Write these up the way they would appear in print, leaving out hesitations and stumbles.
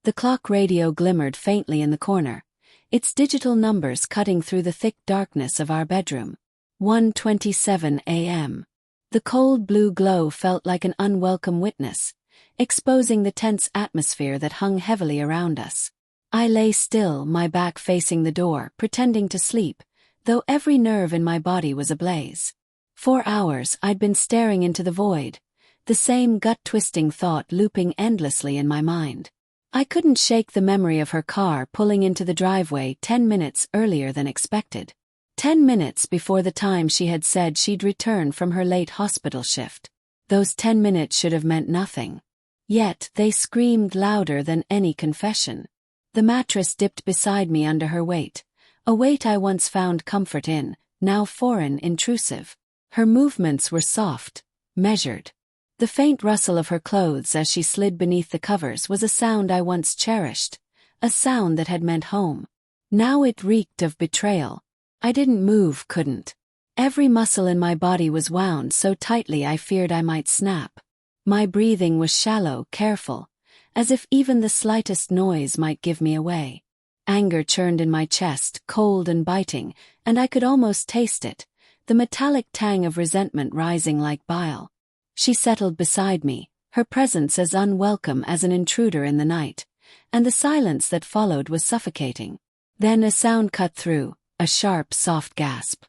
The clock radio glimmered faintly in the corner, its digital numbers cutting through the thick darkness of our bedroom. 1:27 a.m. The cold blue glow felt like an unwelcome witness, exposing the tense atmosphere that hung heavily around us. I lay still, my back facing the door, pretending to sleep, though every nerve in my body was ablaze. For hours I'd been staring into the void, the same gut-twisting thought looping endlessly in my mind. I couldn't shake the memory of her car pulling into the driveway 10 minutes earlier than expected. 10 minutes before the time she had said she'd return from her late hospital shift. Those 10 minutes should have meant nothing. Yet they screamed louder than any confession. The mattress dipped beside me under her weight, a weight I once found comfort in, now foreign, intrusive. Her movements were soft, measured. The faint rustle of her clothes as she slid beneath the covers was a sound I once cherished, a sound that had meant home. Now it reeked of betrayal. I didn't move, couldn't. Every muscle in my body was wound so tightly I feared I might snap. My breathing was shallow, careful, as if even the slightest noise might give me away. Anger churned in my chest, cold and biting, and I could almost taste it, the metallic tang of resentment rising like bile. She settled beside me, her presence as unwelcome as an intruder in the night, and the silence that followed was suffocating. Then a sound cut through, a sharp, soft gasp.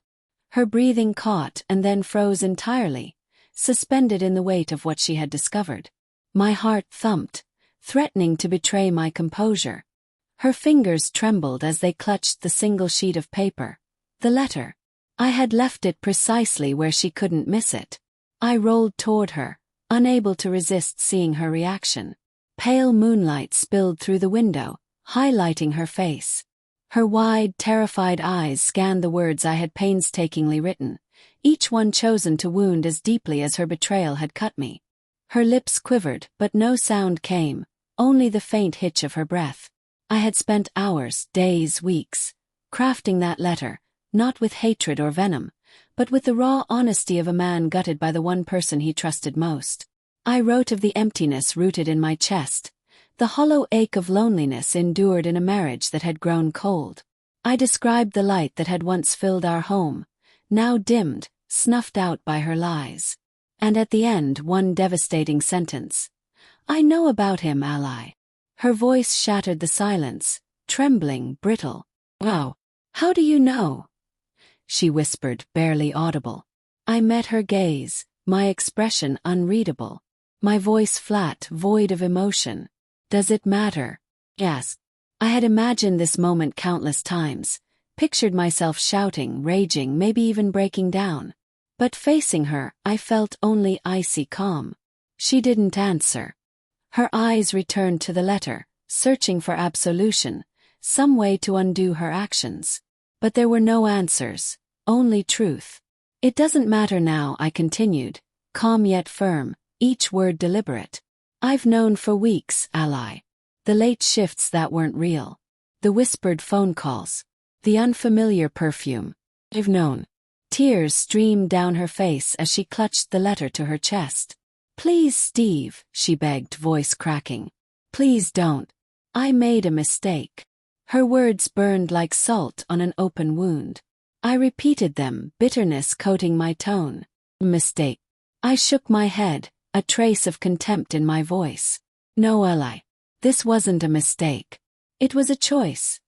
Her breathing caught and then froze entirely, suspended in the weight of what she had discovered. My heart thumped, threatening to betray my composure. Her fingers trembled as they clutched the single sheet of paper, the letter. I had left it precisely where she couldn't miss it. I rolled toward her, unable to resist seeing her reaction. Pale moonlight spilled through the window, highlighting her face. Her wide, terrified eyes scanned the words I had painstakingly written, each one chosen to wound as deeply as her betrayal had cut me. Her lips quivered, but no sound came, only the faint hitch of her breath. I had spent hours, days, weeks, crafting that letter, not with hatred or venom, but with the raw honesty of a man gutted by the one person he trusted most. I wrote of the emptiness rooted in my chest, the hollow ache of loneliness endured in a marriage that had grown cold. I described the light that had once filled our home, now dimmed, snuffed out by her lies. And at the end, one devastating sentence. I know about him, ally. Her voice shattered the silence, trembling, brittle. Wow. How do you know? She whispered, barely audible. I met her gaze, my expression unreadable. My voice flat, void of emotion. Does it matter? Yes. I had imagined this moment countless times, pictured myself shouting, raging, maybe even breaking down. But facing her, I felt only icy calm. She didn't answer. Her eyes returned to the letter, searching for absolution, some way to undo her actions. But there were no answers, only truth. It doesn't matter now, I continued, calm yet firm, each word deliberate. I've known for weeks, ally. The late shifts that weren't real. The whispered phone calls. The unfamiliar perfume. I've known. Tears streamed down her face as she clutched the letter to her chest. Please, Steve, she begged, voice cracking. Please don't. I made a mistake. Her words burned like salt on an open wound. I repeated them, bitterness coating my tone. Mistake. I shook my head, a trace of contempt in my voice. No, ally. This wasn't a mistake. It was a choice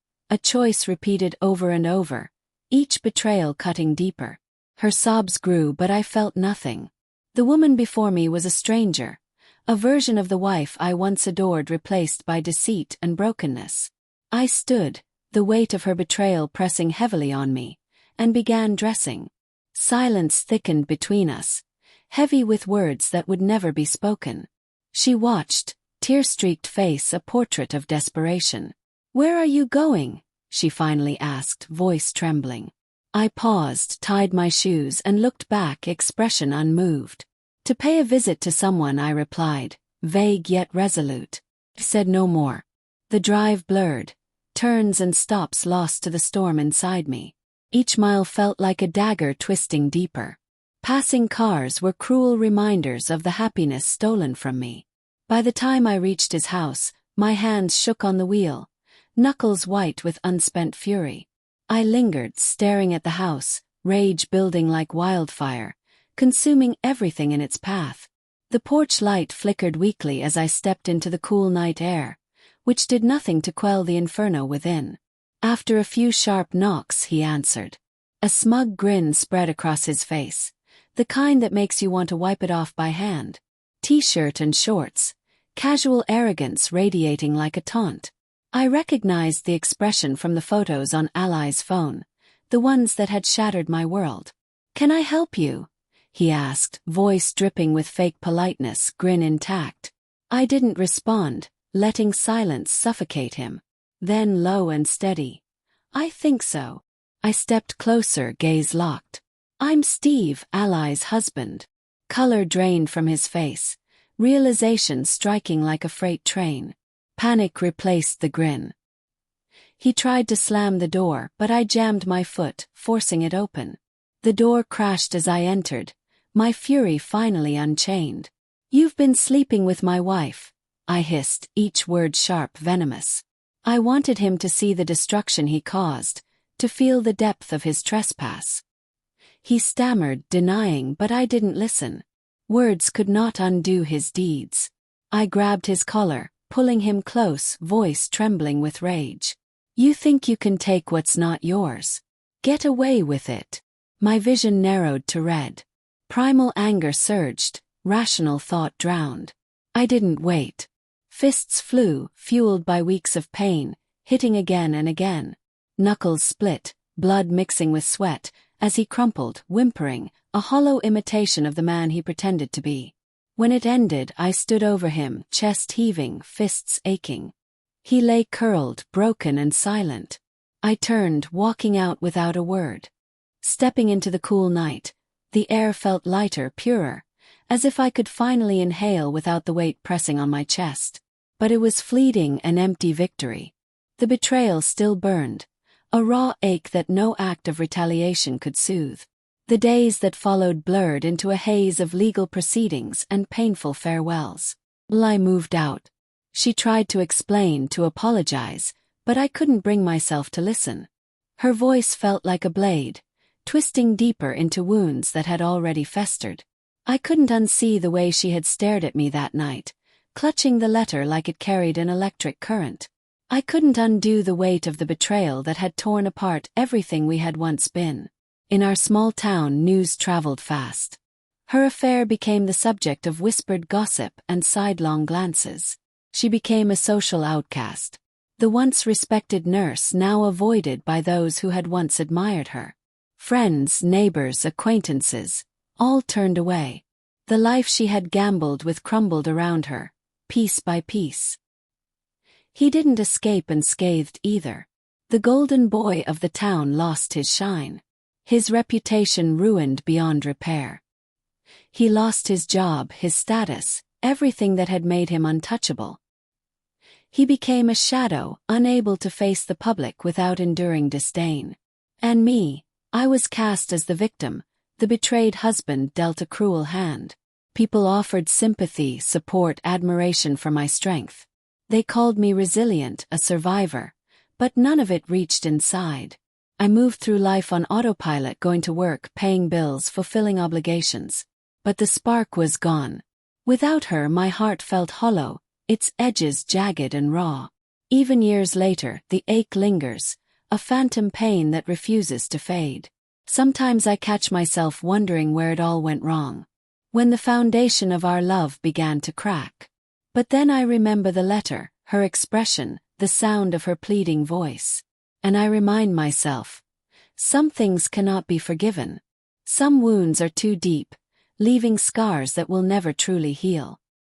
repeated over and over, each betrayal cutting deeper. Her sobs grew, but I felt nothing. The woman before me was a stranger, a version of the wife I once adored replaced by deceit and brokenness. I stood, the weight of her betrayal pressing heavily on me, and began dressing. Silence thickened between us, heavy with words that would never be spoken. She watched, tear-streaked face a portrait of desperation. Where are you going? She finally asked, voice trembling. I paused, tied my shoes, and looked back, expression unmoved. To pay a visit to someone, I replied, vague yet resolute. I said no more. The drive blurred, turns and stops lost to the storm inside me. Each mile felt like a dagger twisting deeper. Passing cars were cruel reminders of the happiness stolen from me. By the time I reached his house, My hands shook on the wheel, knuckles white with unspent fury. I lingered, staring at the house, rage building like wildfire, consuming everything in its path. The porch light flickered weakly as I stepped into the cool night air, which did nothing to quell the inferno within. After a few sharp knocks, he answered. A smug grin spread across his face, the kind that makes you want to wipe it off by hand. T-shirt and shorts, casual arrogance radiating like a taunt. I recognized the expression from the photos on Ally's phone, the ones that had shattered my world. "Can I help you?" he asked, voice dripping with fake politeness, grin intact. I didn't respond, letting silence suffocate him. Then low and steady. "I think so." I stepped closer, gaze locked. "I'm Steve, Ally's husband." Color drained from his face, realization striking like a freight train. Panic replaced the grin. He tried to slam the door, but I jammed my foot, forcing it open. The door crashed as I entered, my fury finally unchained. "You've been sleeping with my wife," I hissed, each word sharp, venomous. I wanted him to see the destruction he caused, to feel the depth of his trespass. He stammered, denying, but I didn't listen. Words could not undo his deeds. I grabbed his collar, pulling him close, voice trembling with rage. "You think you can take what's not yours? Get away with it." My vision narrowed to red. Primal anger surged, rational thought drowned. I didn't wait. Fists flew, fueled by weeks of pain, hitting again and again. Knuckles split, blood mixing with sweat, as he crumpled, whimpering, a hollow imitation of the man he pretended to be. When it ended, I stood over him, chest heaving, fists aching. He lay curled, broken and silent. I turned, walking out without a word. Stepping into the cool night, the air felt lighter, purer, as if I could finally inhale without the weight pressing on my chest. But it was fleeting, an empty victory. The betrayal still burned, a raw ache that no act of retaliation could soothe. The days that followed blurred into a haze of legal proceedings and painful farewells. I moved out. She tried to explain, to apologize, but I couldn't bring myself to listen. Her voice felt like a blade, twisting deeper into wounds that had already festered. I couldn't unsee the way she had stared at me that night, clutching the letter like it carried an electric current. I couldn't undo the weight of the betrayal that had torn apart everything we had once been. In our small town, news traveled fast. Her affair became the subject of whispered gossip and sidelong glances. She became a social outcast. The once respected nurse now avoided by those who had once admired her. Friends, neighbors, acquaintances, all turned away. The life she had gambled with crumbled around her, piece by piece. He didn't escape unscathed either. The golden boy of the town lost his shine. His reputation ruined beyond repair. He lost his job, his status, everything that had made him untouchable. He became a shadow, unable to face the public without enduring disdain. And me, I was cast as the victim, the betrayed husband dealt a cruel hand. People offered sympathy, support, admiration for my strength. They called me resilient, a survivor, but none of it reached inside. I moved through life on autopilot, going to work, paying bills, fulfilling obligations. But the spark was gone. Without her, my heart felt hollow, its edges jagged and raw. Even years later, the ache lingers, a phantom pain that refuses to fade. Sometimes I catch myself wondering where it all went wrong. When the foundation of our love began to crack. But then I remember the letter, her expression, the sound of her pleading voice. And I remind myself, some things cannot be forgiven. Some wounds are too deep, leaving scars that will never truly heal.